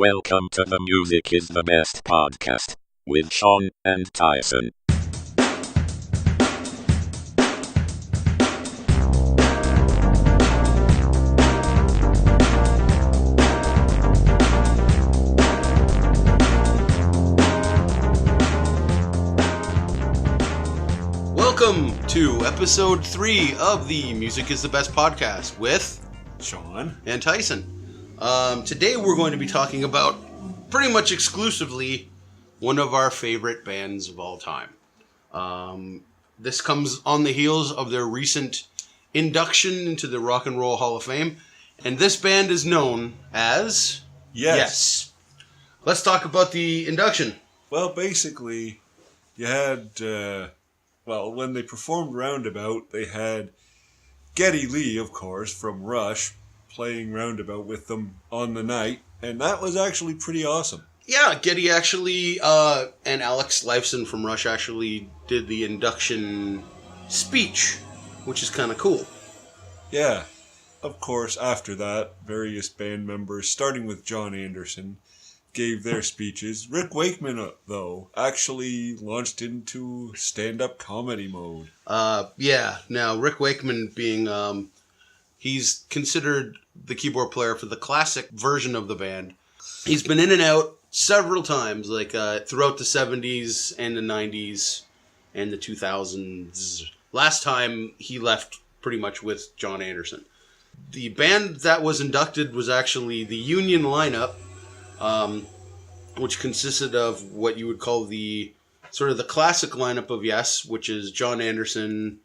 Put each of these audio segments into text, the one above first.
Welcome to the Music is the Best podcast with Sean and Tyson. Welcome to episode 3 of the Music is the Best podcast with Sean and Tyson. Today we're going to be talking about pretty much exclusively one of our favorite bands of all time. This comes on the heels of their recent induction into the Rock and Roll Hall of Fame, and this band is known as Yes. Let's talk about the induction. Well, basically, you had, when they performed Roundabout, they had Geddy Lee, of course, from Rush, playing Roundabout with them on the night, and that was actually pretty awesome. Yeah, Geddy actually, and Alex Lifeson from Rush actually did the induction speech, which is kind of cool. Yeah. Of course, after that, various band members, starting with John Anderson, gave their speeches. Rick Wakeman, though, actually launched into stand-up comedy mode. Now, Rick Wakeman being, he's considered the keyboard player for the classic version of the band. He's been in and out several times, throughout the 70s and the 90s and the 2000s. Last time he left pretty much with John Anderson. The band that was inducted was actually the Union lineup, which consisted of what you would call the sort of the classic lineup of Yes, which is John Anderson,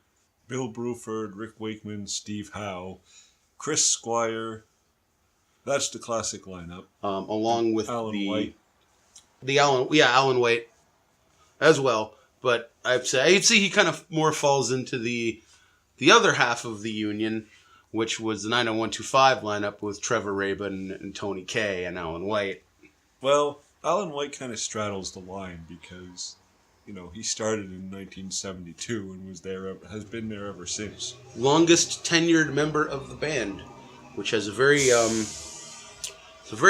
Bill Bruford, Rick Wakeman, Steve Howe, Chris Squire. That's the classic lineup. Along with Alan White. Alan White as well. But I'd say he kind of more falls into the other half of the Union, which was the 90125 lineup with Trevor Rabin and Tony Kaye and Alan White. Well, Alan White kind of straddles the line because, he started in 1972 and has been there ever since. Longest tenured member of the band, which has a very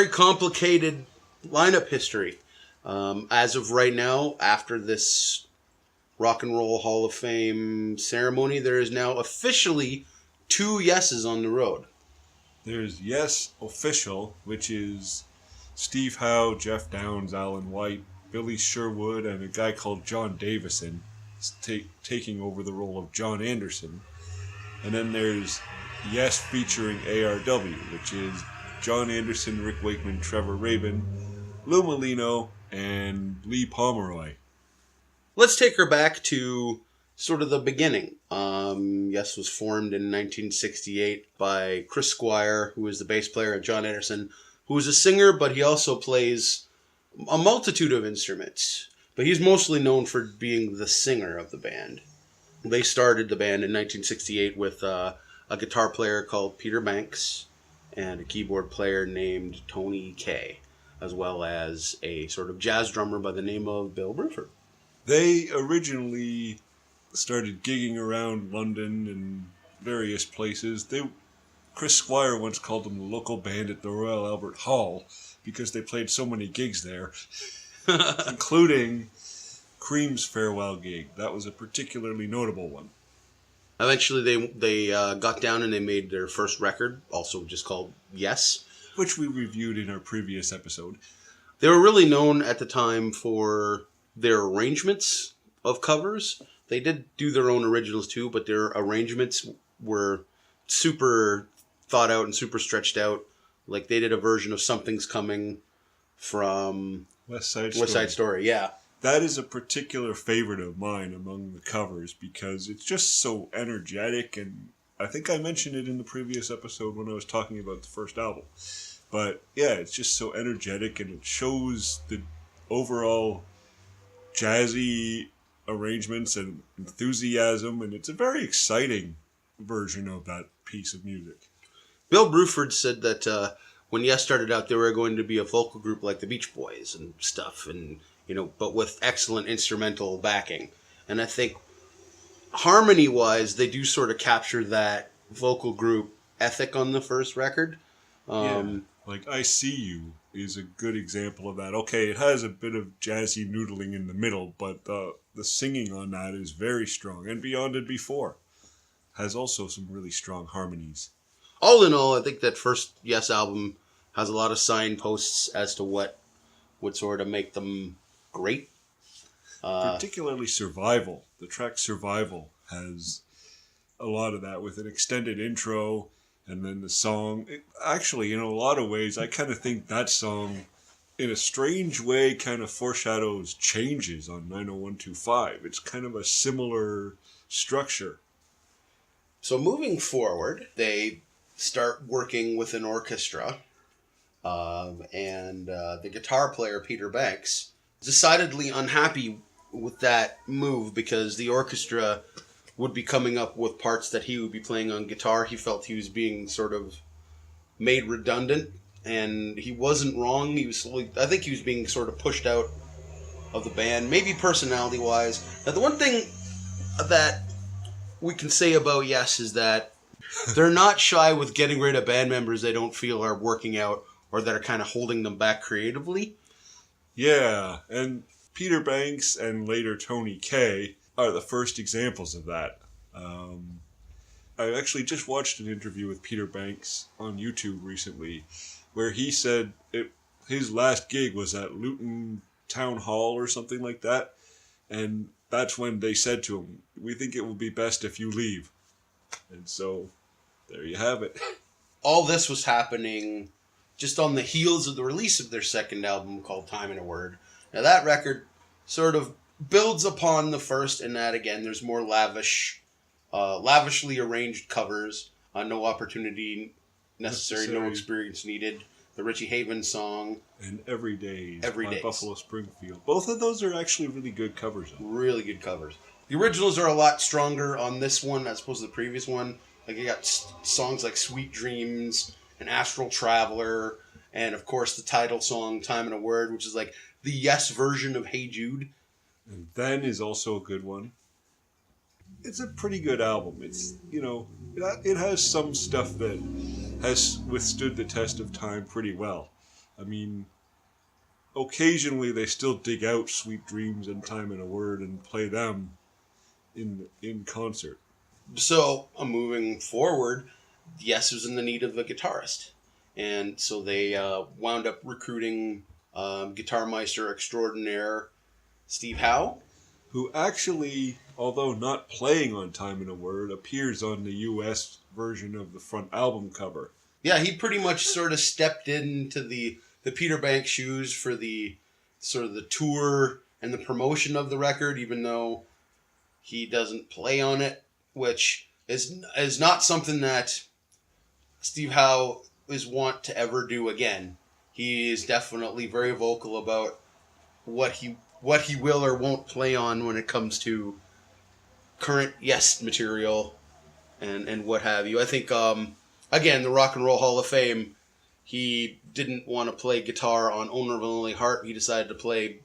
complicated lineup history. As of right now, after this Rock and Roll Hall of Fame ceremony, there is now officially 2 Yeses on the road. There's Yes Official, which is Steve Howe, Jeff Downs, Alan White, Billy Sherwood, and a guy called John Davison taking over the role of John Anderson. And then there's Yes featuring ARW, which is John Anderson, Rick Wakeman, Trevor Rabin, Lou Molino, and Lee Pomeroy. Let's take her back to sort of the beginning. Yes was formed in 1968 by Chris Squire, who is the bass player, and John Anderson, who is a singer, but he also plays a multitude of instruments. But he's mostly known for being the singer of the band. They started the band in 1968 with a guitar player called Peter Banks and a keyboard player named Tony Kaye, as well as a sort of jazz drummer by the name of Bill Bruford. They originally started gigging around London and various places. Chris Squire once called them the local band at the Royal Albert Hall because they played so many gigs there, including Cream's farewell gig. That was a particularly notable one. Eventually, they got down and they made their first record, also just called Yes, which we reviewed in our previous episode. They were really known at the time for their arrangements of covers. They did do their own originals too, but their arrangements were super thought out and super stretched out. Like they did a version of Something's Coming from West Side Story, yeah. That is a particular favorite of mine among the covers because it's just so energetic, and I think I mentioned it in the previous episode when I was talking about the first album. But yeah, it's just so energetic, and it shows the overall jazzy arrangements and enthusiasm, and it's a very exciting version of that piece of music. Bill Bruford said that when Yes started out, they were going to be a vocal group like the Beach Boys and stuff, and but with excellent instrumental backing. And I think harmony-wise, they do sort of capture that vocal group ethic on the first record. Like I See You is a good example of that. Okay, it has a bit of jazzy noodling in the middle, but the singing on that is very strong. And Beyond and Before has also some really strong harmonies. All in all, I think that first Yes album has a lot of signposts as to what would sort of make them great. Particularly Survival. The track Survival has a lot of that with an extended intro and then the song. Actually, in a lot of ways, I kind of think that song, in a strange way, kind of foreshadows changes on 90125. It's kind of a similar structure. So moving forward, they start working with an orchestra, and the guitar player, Peter Banks, decidedly unhappy with that move because the orchestra would be coming up with parts that he would be playing on guitar. He felt he was being sort of made redundant, and he wasn't wrong. I think he was being sort of pushed out of the band, maybe personality-wise. Now, the one thing that we can say about Yes is that they're not shy with getting rid of band members they don't feel are working out or that are kind of holding them back creatively. Yeah, and Peter Banks and later Tony Kaye are the first examples of that. I actually just watched an interview with Peter Banks on YouTube recently where he said his last gig was at Luton Town Hall or something like that, and that's when they said to him, "We think it will be best if you leave." And so, there you have it. All this was happening just on the heels of the release of their second album called Time and a Word. Now that record sort of builds upon the first in that, again, there's more lavishly arranged covers, no opportunity necessary, no experience needed. The Richie Havens song. And Every Days by Buffalo Springfield. Both of those are actually really good covers. Really good covers. The originals are a lot stronger on this one as opposed to the previous one. Like, you got songs like Sweet Dreams and Astral Traveler, and of course the title song, Time and a Word, which is like the Yes version of Hey Jude. And Then is also a good one. It's a pretty good album. It's, it has some stuff that has withstood the test of time pretty well. I mean, occasionally they still dig out Sweet Dreams and Time and a Word and play them in concert. So, moving forward, Yes was in the need of a guitarist. And so they wound up recruiting guitar meister extraordinaire Steve Howe. Who actually, although not playing on Time and a Word, appears on the US version of the front album cover. Yeah, he pretty much sort of stepped into the Peter Banks shoes for the sort of the tour and the promotion of the record, even though he doesn't play on it, which is not something that Steve Howe is wont to ever do again. He is definitely very vocal about what he will or won't play on when it comes to current Yes material and what have you. I think, again, the Rock and Roll Hall of Fame, he didn't want to play guitar on Owner of a Lonely Heart. He decided to play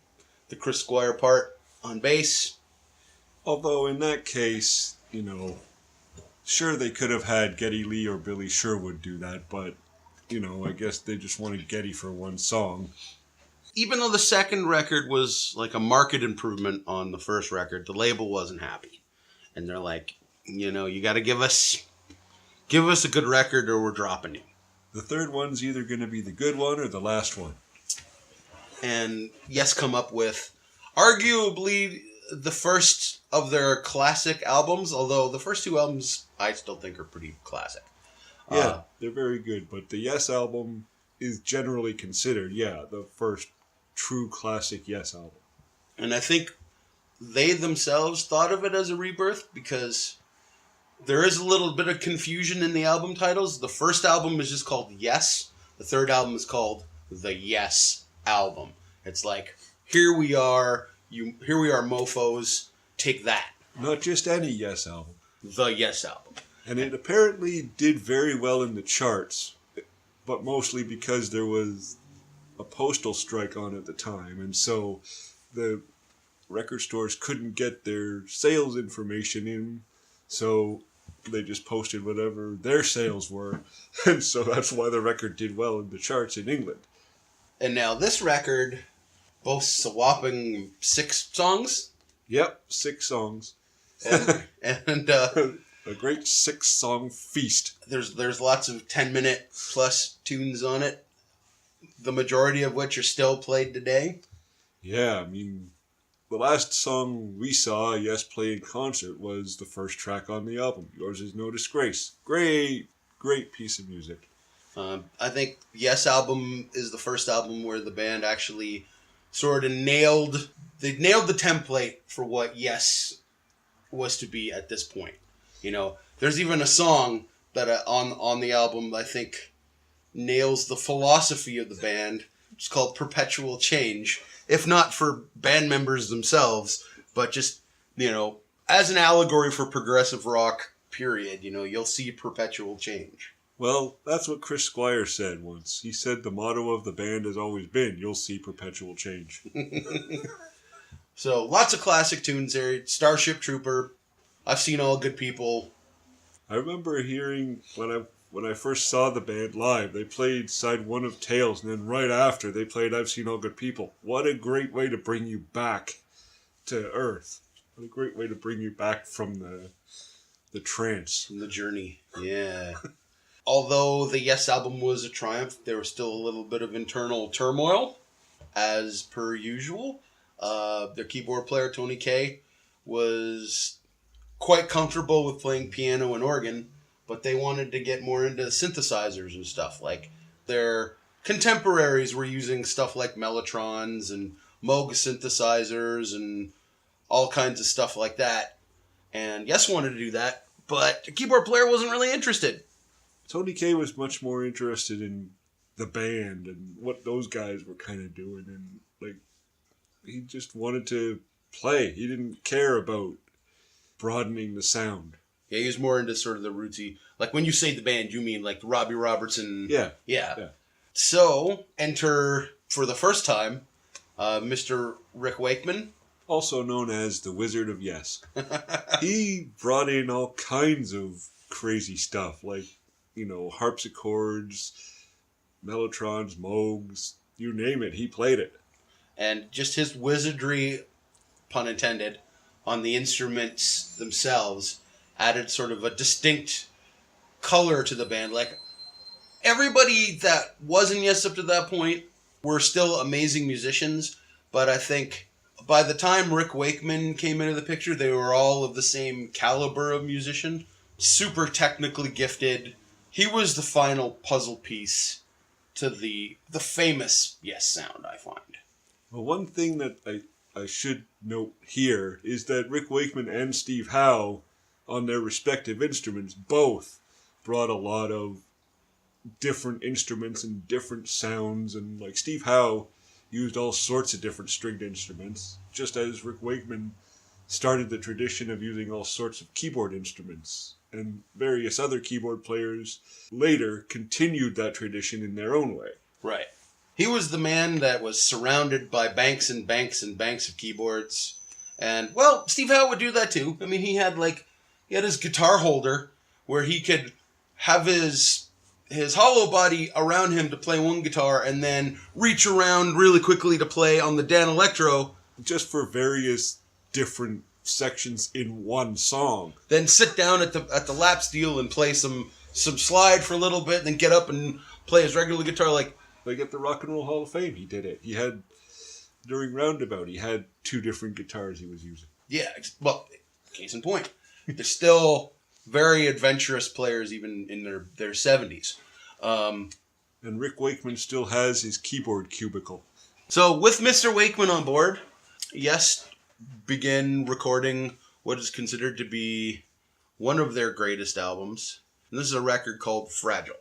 the Chris Squire part on bass. Although in that case, sure they could have had Geddy Lee or Billy Sherwood do that, but, I guess they just wanted Geddy for one song. Even though the second record was like a market improvement on the first record, the label wasn't happy. And they're like, you got to give us a good record or we're dropping you. The third one's either going to be the good one or the last one. And Yes come up with arguably the first of their classic albums, although the first two albums I still think are pretty classic. Yeah, they're very good, but the Yes album is generally considered, the first true classic Yes album. And I think they themselves thought of it as a rebirth because there is a little bit of confusion in the album titles. The first album is just called Yes. The third album is called The Yes Album. It's like, here we are mofos, take that. Not just any Yes album. The Yes Album. And it apparently did very well in the charts, but mostly because there was a postal strike on at the time, and so the record stores couldn't get their sales information in, so they just posted whatever their sales were, and so that's why the record did well in the charts in England. And now this record boasts a whopping 6 songs. Yep, 6 songs. And a great 6-song feast. There's lots of 10-minute plus tunes on it, the majority of which are still played today. Yeah, I mean, the last song we saw Yes play in concert was the first track on the album, Yours Is No Disgrace. Great piece of music. I think Yes album is the first album where the band actually sort of nailed the template for what Yes was to be at this point. You know, there's even a song that on the album I think nails the philosophy of the band. It's called Perpetual Change. If not for band members themselves, but just, you know, as an allegory for progressive rock, period, you know, you'll see perpetual change. Well, that's what Chris Squire said once. He said the motto of the band has always been, you'll see perpetual change. So, lots of classic tunes there. Starship Trooper, I've Seen All Good People. I remember hearing when I first saw the band live, they played side 1 of Tales, and then right after they played I've Seen All Good People. What a great way to bring you back to Earth. What a great way to bring you back from the trance. From the journey, yeah. Although the Yes album was a triumph, there was still a little bit of internal turmoil, as per usual. Their keyboard player, Tony Kaye, was quite comfortable with playing piano and organ, but they wanted to get more into synthesizers and stuff. Like, their contemporaries were using stuff like Mellotrons and Moog synthesizers and all kinds of stuff like that. And Yes wanted to do that, but the keyboard player wasn't really interested. Tony Kaye was much more interested in the band and what those guys were kind of doing, and like he just wanted to play. He didn't care about broadening the sound. Yeah, he was more into sort of the rootsy. Like, when you say the band, you mean like Robbie Robertson. Yeah. So, enter, for the first time, Mr. Rick Wakeman. Also known as the Wizard of Yes. He brought in all kinds of crazy stuff, like, you know, harpsichords, Mellotrons, Moogs, you name it, he played it. And just his wizardry, pun intended, on the instruments themselves added sort of a distinct color to the band. Like, everybody that wasn't Yes up to that point were still amazing musicians, but I think by the time Rick Wakeman came into the picture, they were all of the same caliber of musician. Super technically gifted. He was the final puzzle piece to the famous Yes sound, I find. Well, one thing that I should note here is that Rick Wakeman and Steve Howe, on their respective instruments, both brought a lot of different instruments and different sounds. And like Steve Howe used all sorts of different stringed instruments, just as Rick Wakeman started the tradition of using all sorts of keyboard instruments. And various other keyboard players later continued that tradition in their own way. Right. He was the man that was surrounded by banks and banks and banks of keyboards. And, well, Steve Howe would do that too. I mean, he had his guitar holder where he could have his hollow body around him to play one guitar and then reach around really quickly to play on the Dan Electro. Just for various different sections in one song. Then sit down at the lap steel and play some slide for a little bit, then get up and play his regular guitar. Like at the Rock and Roll Hall of Fame, he did it. He had, during Roundabout, he had 2 different guitars he was using. Yeah, well, case in point. They're still very adventurous players even in their 70s. And Rick Wakeman still has his keyboard cubicle. So with Mr. Wakeman on board, Yes began recording what is considered to be one of their greatest albums. And this is a record called Fragile.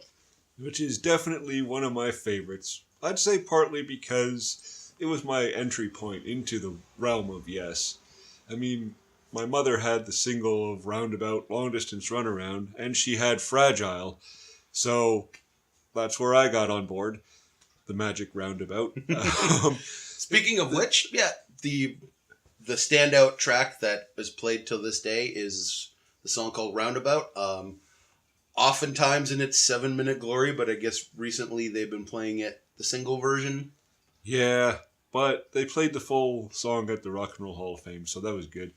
Which is definitely one of my favorites. I'd say partly because it was my entry point into the realm of Yes. I mean, my mother had the single of Roundabout, Long Distance Runaround, and she had Fragile. So that's where I got on board. The magic roundabout. Speaking of which, yeah, the standout track that is played till this day is the song called Roundabout. Oftentimes in its 7-minute glory, but I guess recently they've been playing it the single version Yeah, but they played the full song at the Rock and Roll Hall of Fame, so that was good.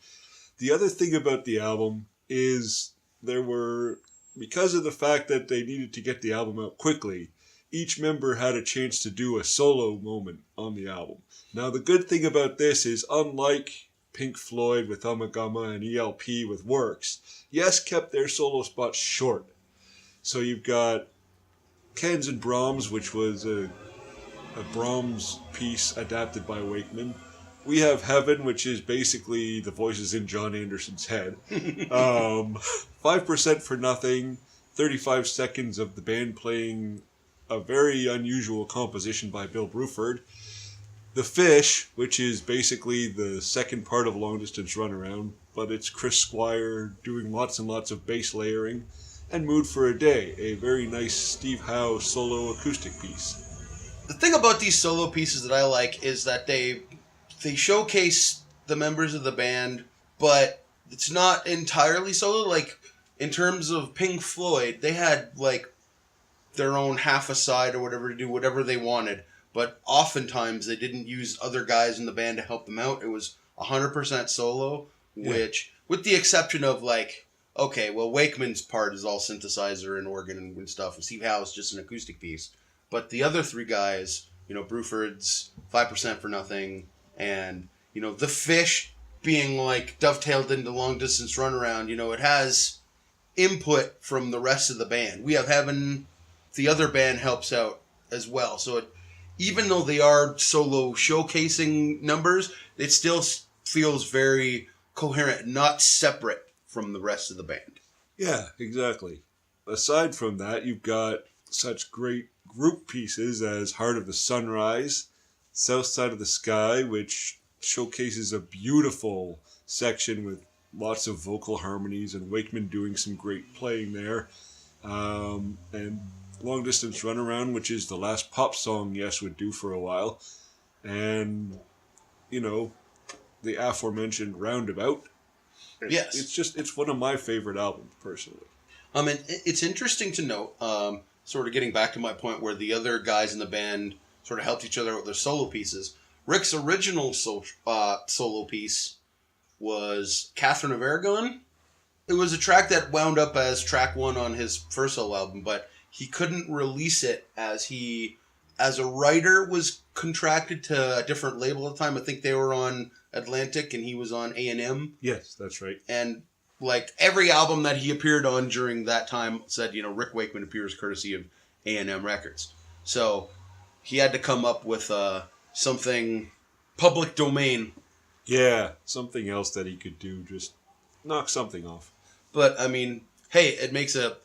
The other thing about the album is because of the fact that they needed to get the album out quickly, each member had a chance to do a solo moment on the album. Now, the good thing about this is, unlike Pink Floyd with Ummagumma and ELP with Works, Yes kept their solo spots short. So you've got Cans and Brahms, which was a Brahms piece adapted by Wakeman. We have Heaven, which is basically the voices in John Anderson's head. 5% for Nothing, 35 seconds of the band playing a very unusual composition by Bill Bruford. The Fish, which is basically the second part of Long Distance Runaround, but it's Chris Squire doing lots and lots of bass layering. And Mood for a Day, a very nice Steve Howe solo acoustic piece. The thing about these solo pieces that I like is that they showcase the members of the band, but it's not entirely solo. Like, in terms of Pink Floyd, they had, like, their own half a side or whatever to do whatever they wanted, but oftentimes they didn't use other guys in the band to help them out. It was 100% solo, which, with the exception of, like, okay, well, Wakeman's part is all synthesizer and organ and stuff, and Steve Howe's just an acoustic piece. But the other three guys, Bruford's 5% for Nothing, and, The Fish being, like, dovetailed into Long Distance Runaround, it has input from the rest of the band. We have Heaven, the other band helps out as well. So even though they are solo showcasing numbers, it still feels very coherent, not separate from the rest of the band. Yeah, exactly. Aside from that, you've got such great group pieces as Heart of the Sunrise, South Side of the Sky, which showcases a beautiful section with lots of vocal harmonies and Wakeman doing some great playing there. And Long Distance Runaround, which is the last pop song Yes would do for a while. And, the aforementioned Roundabout. Yes. It's one of my favorite albums, personally. And it's interesting to note, sort of getting back to my point where the other guys in the band sort of helped each other with their solo pieces. Rick's original solo piece was Catherine of Aragon. It was a track that wound up as track 1 on his first solo album, but he couldn't release it as he, as a writer, was contracted to a different label at the time. I think they were on Atlantic and he was on A&M. Yes, that's right. And like every album that he appeared on during that time said, Rick Wakeman appears courtesy of A&M Records. So he had to come up with something public domain. Yeah, something else that he could do, just knock something off. But I mean, hey, it makes a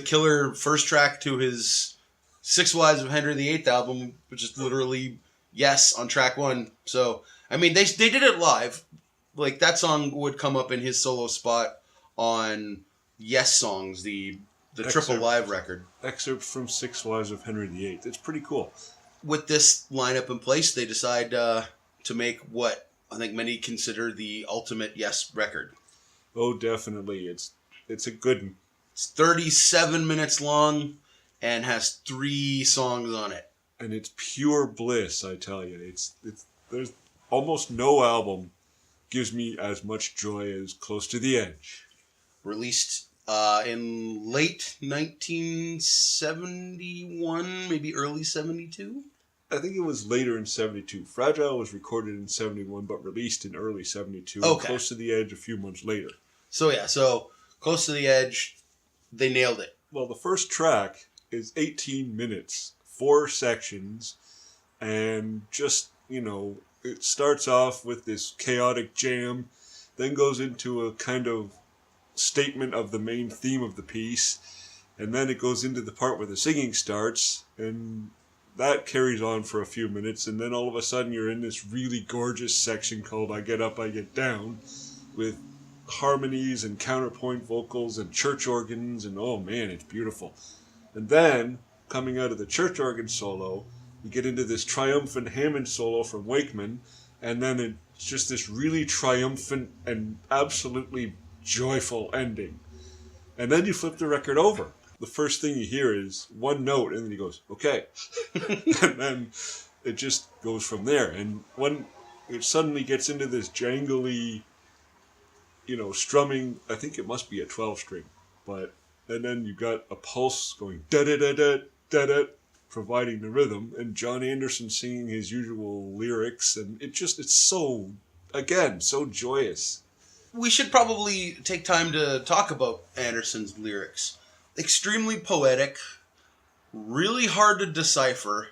killer first track to his Six Wives of Henry VIII album, which is literally Yes on track 1. So I mean, they did it live. Like, that song would come up in his solo spot on Yes Songs, the triple live record. Excerpt from Six Wives of Henry VIII. It's pretty cool. With this lineup in place, they decide to make what I think many consider the ultimate Yes record. Oh, definitely. It's a good one. It's 37 minutes long and has 3 songs on it. And it's pure bliss, I tell you. There's almost no album gives me as much joy as Close to the Edge. Released in late 1971, maybe early 72? I think it was later in 72. Fragile was recorded in 71, but released in early 72. Okay. Close to the Edge a few months later. So Close to the Edge, they nailed it. Well, the first track is 18 minutes, 4 sections, and just, it starts off with this chaotic jam, then goes into a kind of statement of the main theme of the piece, and then it goes into the part where the singing starts, and that carries on for a few minutes, and then all of a sudden you're in this really gorgeous section called I Get Up, I Get Down, with harmonies and counterpoint vocals and church organs, and oh man, it's beautiful. And then, coming out of the church organ solo, we get into this triumphant Hammond solo from Wakeman, and then it's just this really triumphant and absolutely joyful ending. And then you flip the record over. The first thing you hear is one note, and then he goes, okay. And then it just goes from there. And when it suddenly gets into this jangly, strumming, I think it must be a 12 string, and then you got a pulse going da da da da da da, providing the rhythm, and John Anderson singing his usual lyrics, and it's so, again, so joyous. We should probably take time to talk about Anderson's lyrics. Extremely poetic, really hard to decipher,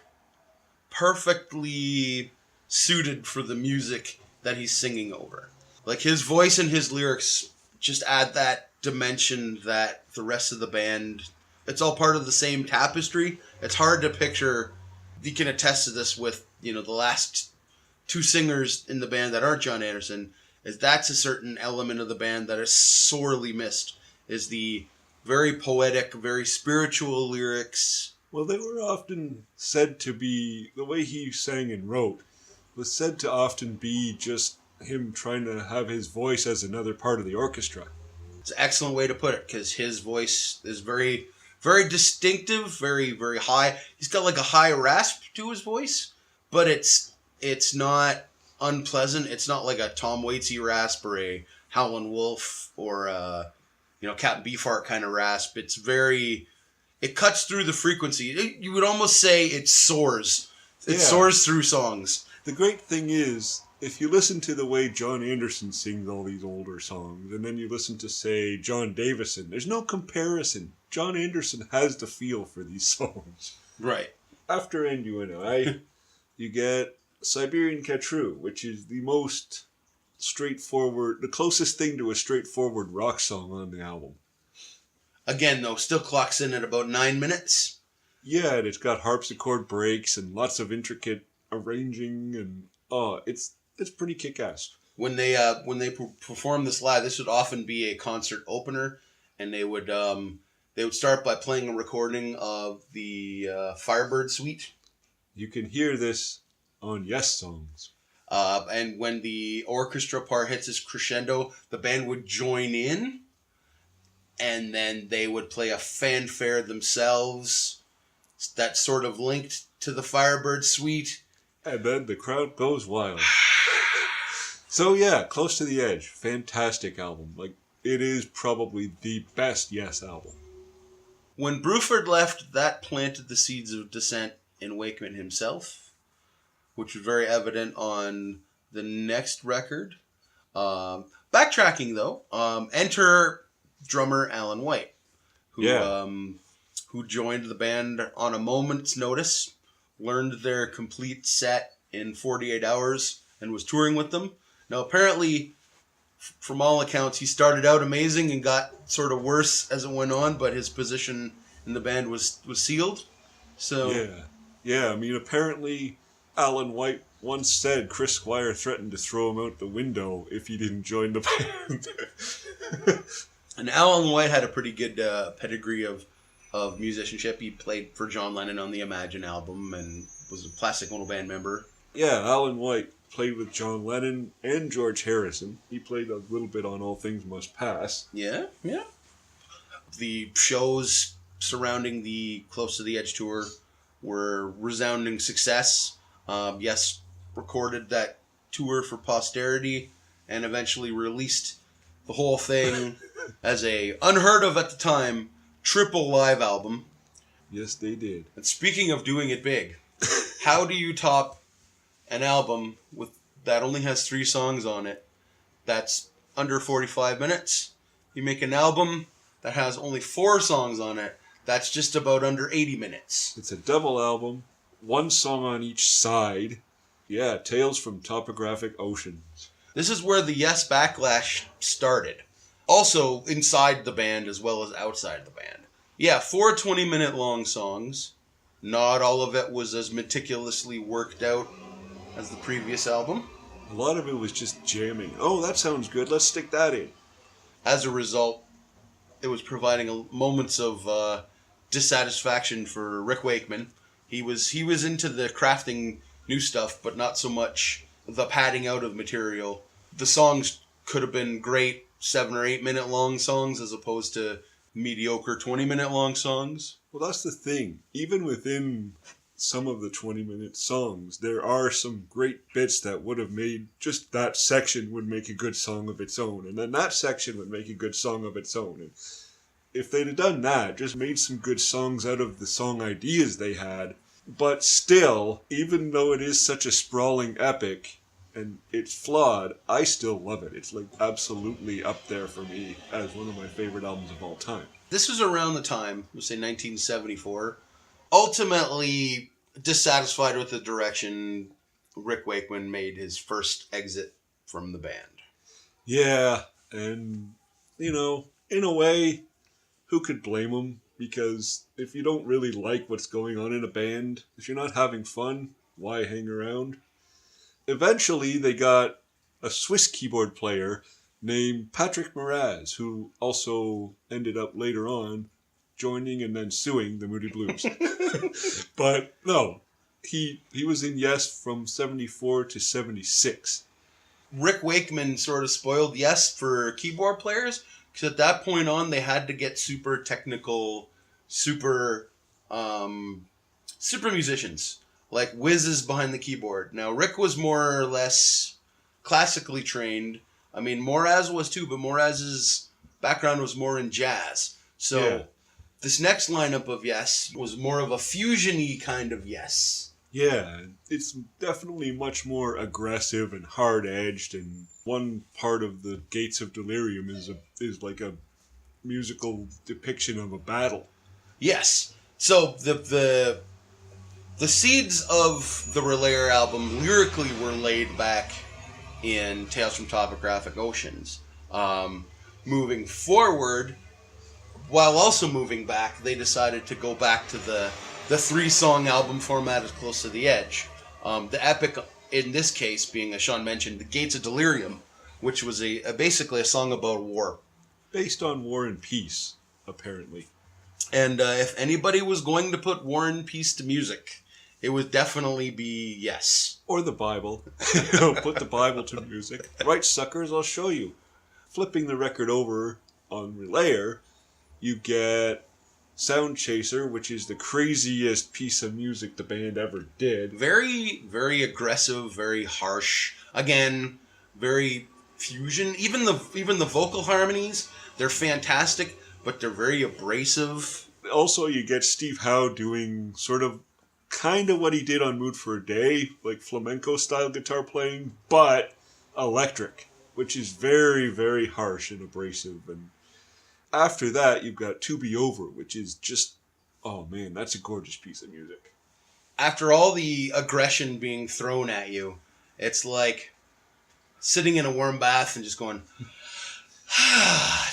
perfectly suited for the music that he's singing over. Like, his voice and his lyrics just add that dimension that the rest of the band, it's all part of the same tapestry. It's hard to picture. You can attest to this with, the last two singers in the band that aren't John Anderson, is that's a certain element of the band that is sorely missed, is the very poetic, very spiritual lyrics. Well, they were often said to be, the way he sang and wrote, was said to often be just him trying to have his voice as another part of the orchestra. It's an excellent way to put it, because his voice is very, very distinctive, very, very high. He's got like a high rasp to his voice, but it's not unpleasant. It's not like a Tom Waitsy rasp or a Howlin' Wolf or a, Captain Beefheart kind of rasp. It cuts through the frequency. You would almost say it soars. It soars through songs. The great thing is, if you listen to the way John Anderson sings all these older songs, and then you listen to, say, John Davison, there's no comparison. John Anderson has the feel for these songs. Right. After End You and I, you get Siberian Catru, which is the most straightforward, the closest thing to a straightforward rock song on the album. Again, though, still clocks in at about 9 minutes. Yeah, and it's got harpsichord breaks and lots of intricate arranging, and it's pretty kick-ass. When they perform this live, this would often be a concert opener, and they would start by playing a recording of the Firebird Suite. You can hear this on Yes Songs. And when the orchestra part hits its crescendo, the band would join in, and then they would play a fanfare themselves that's sort of linked to the Firebird Suite. And then the crowd goes wild. So yeah, Close to the Edge. Fantastic album. Like, it is probably the best Yes album. When Bruford left, that planted the seeds of dissent in Wakeman himself, which was very evident on the next record. Backtracking, though, enter drummer Alan White, who joined the band on a moment's notice, learned their complete set in 48 hours, and was touring with them. Now, apparently, from all accounts, he started out amazing and got sort of worse as it went on, but his position in the band was sealed. So Yeah, I mean, apparently Alan White once said Chris Squire threatened to throw him out the window if he didn't join the band. And Alan White had a pretty good pedigree of musicianship. He played for John Lennon on the Imagine album and was a Plastic Ono Band member. Yeah, Alan White played with John Lennon and George Harrison. He played a little bit on All Things Must Pass. Yeah. The shows surrounding the Close to the Edge tour were resounding success. Yes, recorded that tour for posterity and eventually released the whole thing as a unheard of at the time triple live album. Yes, they did. And speaking of doing it big, how do you top an album that only has 3 songs on it that's under 45 minutes? You make an album that has only 4 songs on it that's just about under 80 minutes. It's a double album, 1 song on each side. Yeah, Tales from Topographic Oceans. This is where the Yes backlash started. Also inside the band as well as outside the band. Yeah, 4 20-minute long songs. Not all of it was as meticulously worked out as the previous album. A lot of it was just jamming. Oh, that sounds good. Let's stick that in. As a result, it was providing moments of dissatisfaction for Rick Wakeman. He was into the crafting new stuff, but not so much the padding out of material. The songs could have been great 7 or 8 minute long songs as opposed to mediocre 20-minute long songs. Well, that's the thing. Even within some of the 20-minute songs, there are some great bits that would have made just that section would make a good song of its own, and then that section would make a good song of its own. And if they'd have done that, just made some good songs out of the song ideas they had, but still, even though it is such a sprawling epic and it's flawed, I still love it. It's like absolutely up there for me as one of my favorite albums of all time. This was around the time, we'll say 1974. Ultimately, dissatisfied with the direction, Rick Wakeman made his first exit from the band. Yeah, and, you know, in a way, who could blame him? Because if you don't really like what's going on in a band, if you're not having fun, why hang around? Eventually, they got a Swiss keyboard player named Patrick Moraz, who also ended up later on joining and then suing the Moody Blues. But no, he was in Yes from 74 to 76. Rick Wakeman sort of spoiled Yes for keyboard players, because at that point on, they had to get super technical, super musicians, like whizzes behind the keyboard. Now, Rick was more or less classically trained. I mean, Moraz was too, but Moraz's background was more in jazz. So This next lineup of Yes was more of a fusion-y kind of Yes. Yeah, it's definitely much more aggressive and hard-edged, and one part of the Gates of Delirium is like a musical depiction of a battle. Yes. So the seeds of the Relayer album lyrically were laid back in Tales from Topographic Oceans. Moving forward, while also moving back, they decided to go back to the 3-song album format as Close to the Edge. The epic, in this case, being, as Sean mentioned, The Gates of Delirium, which was basically a song about war. Based on War and Peace, apparently. And if anybody was going to put War and Peace to music, it would definitely be Yes. Or the Bible. Put the Bible to music. Right, suckers, I'll show you. Flipping the record over on Relayer, you get Sound Chaser, which is the craziest piece of music the band ever did. Very, very aggressive, very harsh. Again, very fusion. Even the vocal harmonies, they're fantastic, but they're very abrasive. Also, you get Steve Howe doing sort of kind of what he did on Mood for a Day, like flamenco-style guitar playing, but electric, which is very, very harsh and abrasive. And after that, you've got To Be Over, which is just, oh man, that's a gorgeous piece of music. After all the aggression being thrown at you, it's like sitting in a warm bath and just going,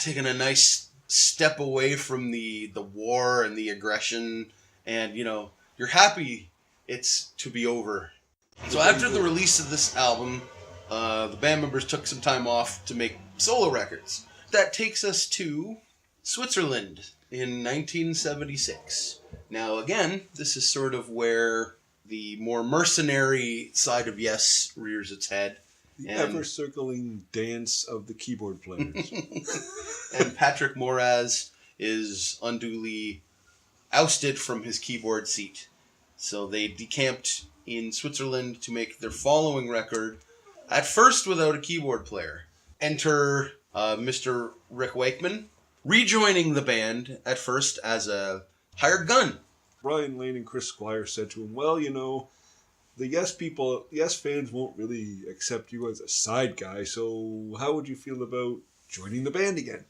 taking a nice step away from the war and the aggression, and, you know, you're happy it's to be over. So after the release of this album, the band members took some time off to make solo records. That takes us to Switzerland in 1976. Now, again, this is sort of where the more mercenary side of Yes rears its head. The ever-circling dance of the keyboard players. And Patrick Moraz is unduly ousted from his keyboard seat. So they decamped in Switzerland to make their following record, at first without a keyboard player. Enter Mr. Rick Wakeman, rejoining the band at first as a hired gun. Brian Lane and Chris Squire said to him, well, you know, the Yes fans won't really accept you as a side guy, so how would you feel about joining the band again?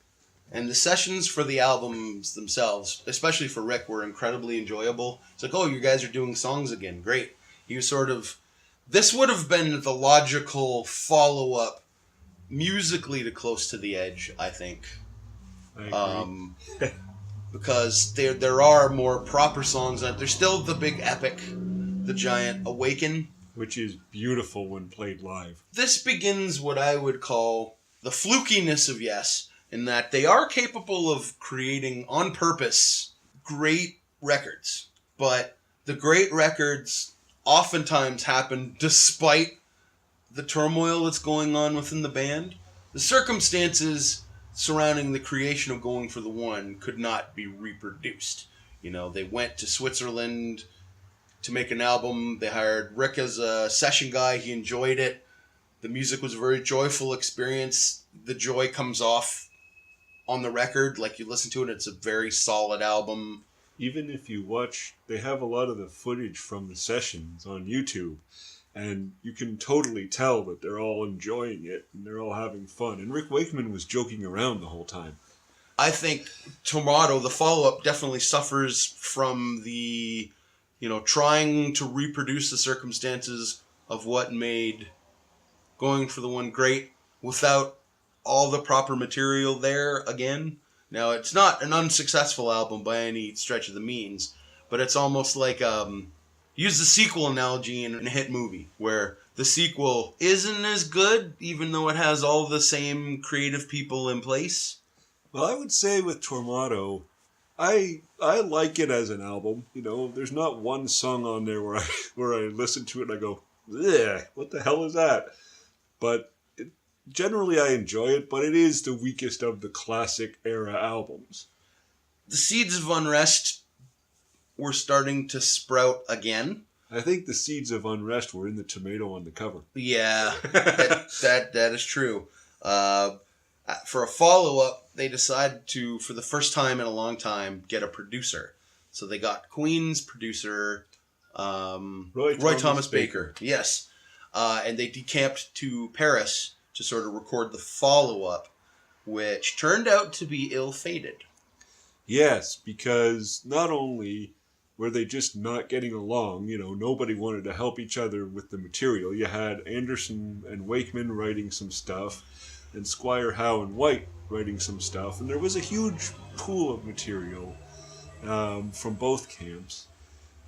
And the sessions for the albums themselves, especially for Rick, were incredibly enjoyable. It's like, oh, you guys are doing songs again. Great. He was sort of... This would have been the logical follow-up musically to Close to the Edge, I think. I agree. Because there are more proper songs on it. There's still the big epic, the giant Awaken. Which is beautiful when played live. This begins what I would call the flukiness of Yes, in that they are capable of creating, on purpose, great records. But the great records oftentimes happen despite the turmoil that's going on within the band. The circumstances surrounding the creation of Going for the One could not be reproduced. You know, they went to Switzerland to make an album. They hired Rick as a session guy. He enjoyed it. The music was a very joyful experience. The joy comes off on the record. Like, you listen to it, it's a very solid album. Even if you watch, they have a lot of the footage from the sessions on YouTube, and you can totally tell that they're all enjoying it and they're all having fun. And Rick Wakeman was joking around the whole time. I think Tomato, the follow-up, definitely suffers from the, trying to reproduce the circumstances of what made Going for the One great without all the proper material there again. Now, it's not an unsuccessful album by any stretch of the means, but it's almost like, use the sequel analogy in a hit movie, where the sequel isn't as good, even though it has all the same creative people in place. Well, I would say with Tormato, I like it as an album. There's not one song on there where I listen to it and I go, "Ugh, what the hell is that?" But generally I enjoy it, but it is the weakest of the classic era albums. The seeds of unrest were starting to sprout again. I think the seeds of unrest were in the tomato on the cover. Yeah, that is true. For a follow-up, they decided to, for the first time in a long time, get a producer. So they got Queen's producer, Roy Thomas Baker. Yes. And they decamped to Paris to sort of record the follow-up, which turned out to be ill-fated. Yes, because not only were they just not getting along, nobody wanted to help each other with the material. You had Anderson and Wakeman writing some stuff, and Squire Howe and White writing some stuff, and there was a huge pool of material from both camps.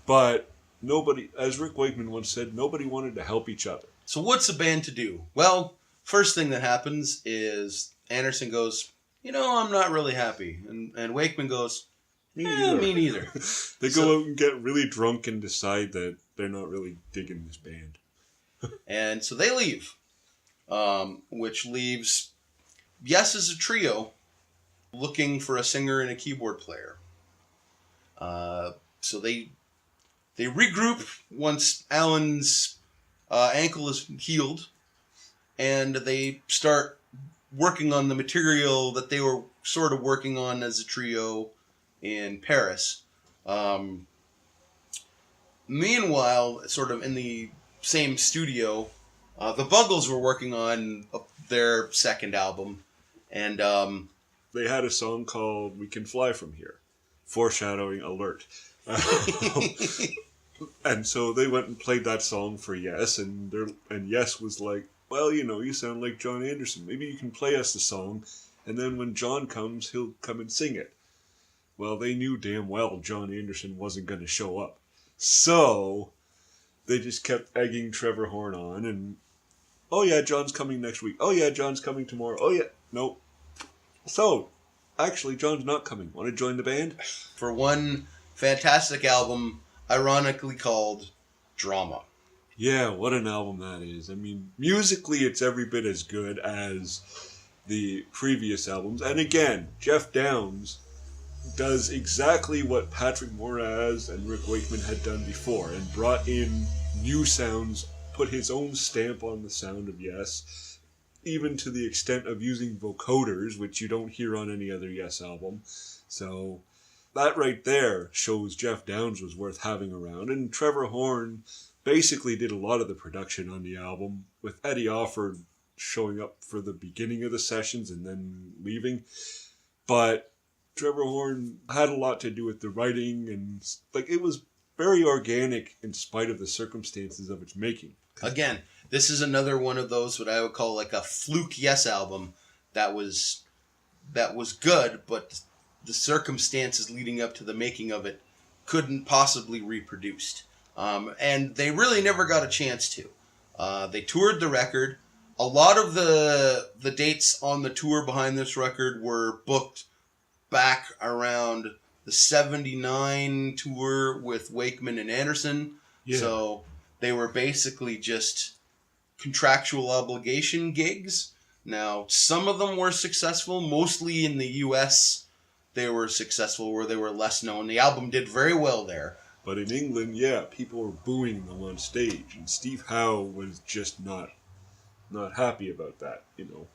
But nobody, as Rick Wakeman once said, nobody wanted to help each other. So what's a band to do? Well, first thing that happens is Anderson goes, I'm not really happy. And Wakeman goes, me neither. They go out and get really drunk and decide that they're not really digging this band. And so they leave. Which leaves Yes as a trio looking for a singer and a keyboard player. So they regroup once Alan's ankle is healed, and they start working on the material that they were sort of working on as a trio in Paris. Meanwhile, sort of in the same studio, the Buggles were working on their second album, and they had a song called "We Can Fly From Here," foreshadowing alert. And so they went and played that song for Yes, and Yes was like, "Well, you sound like John Anderson. Maybe you can play us the song, and then when John comes, he'll come and sing it." Well, they knew damn well John Anderson wasn't going to show up, so they just kept egging Trevor Horn on, and "Oh yeah, John's coming next week. Oh yeah, John's coming tomorrow. Oh yeah, nope. So, actually, John's not coming. Want to join the band?" For one fantastic album, ironically called Drama. Yeah, what an album that is. I mean, musically, it's every bit as good as the previous albums. And again, Jeff Downes does exactly what Patrick Moraz and Rick Wakeman had done before, and brought in new sounds, put his own stamp on the sound of Yes, even to the extent of using vocoders, which you don't hear on any other Yes album. So that right there shows Jeff Downes was worth having around. And Trevor Horn basically did a lot of the production on the album, with Eddie Offord showing up for the beginning of the sessions and then leaving. But Trevor Horn had a lot to do with the writing, and it was very organic in spite of the circumstances of its making. Again, this is another one of those what I would call like a fluke Yes album that was good, but the circumstances leading up to the making of it couldn't possibly reproduced. And they really never got a chance to. They toured the record. A lot of the dates on the tour behind this record were booked back around the 79 tour with Wakeman and Anderson. Yeah. So they were basically just contractual obligation gigs. Now, some of them were successful. Mostly in the U.S., they were successful where they were less known. The album did very well there. But in England, yeah, people were booing them on stage, and Steve Howe was just not happy about that, you know.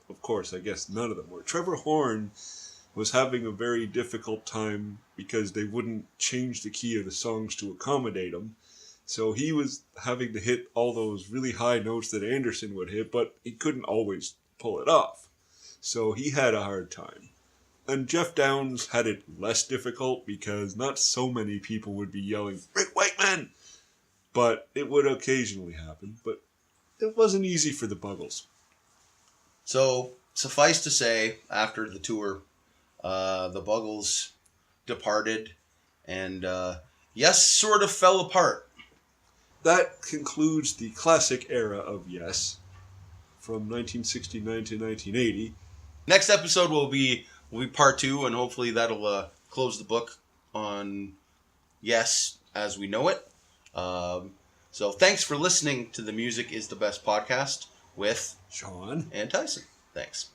Of course, I guess none of them were. Trevor Horn was having a very difficult time because they wouldn't change the key of the songs to accommodate him. So he was having to hit all those really high notes that Anderson would hit, but he couldn't always pull it off. So he had a hard time. And Jeff Downes had it less difficult because not so many people would be yelling, "Rick Wakeman!" But it would occasionally happen. But it wasn't easy for the Buggles. So, suffice to say, after the tour, the Buggles departed and, Yes sort of fell apart. That concludes the classic era of Yes, from 1969 to 1980. Next episode will be part 2, and hopefully that'll close the book on Yes as we know it. So thanks for listening to the Music is the Best podcast with Sean and Tyson. Thanks.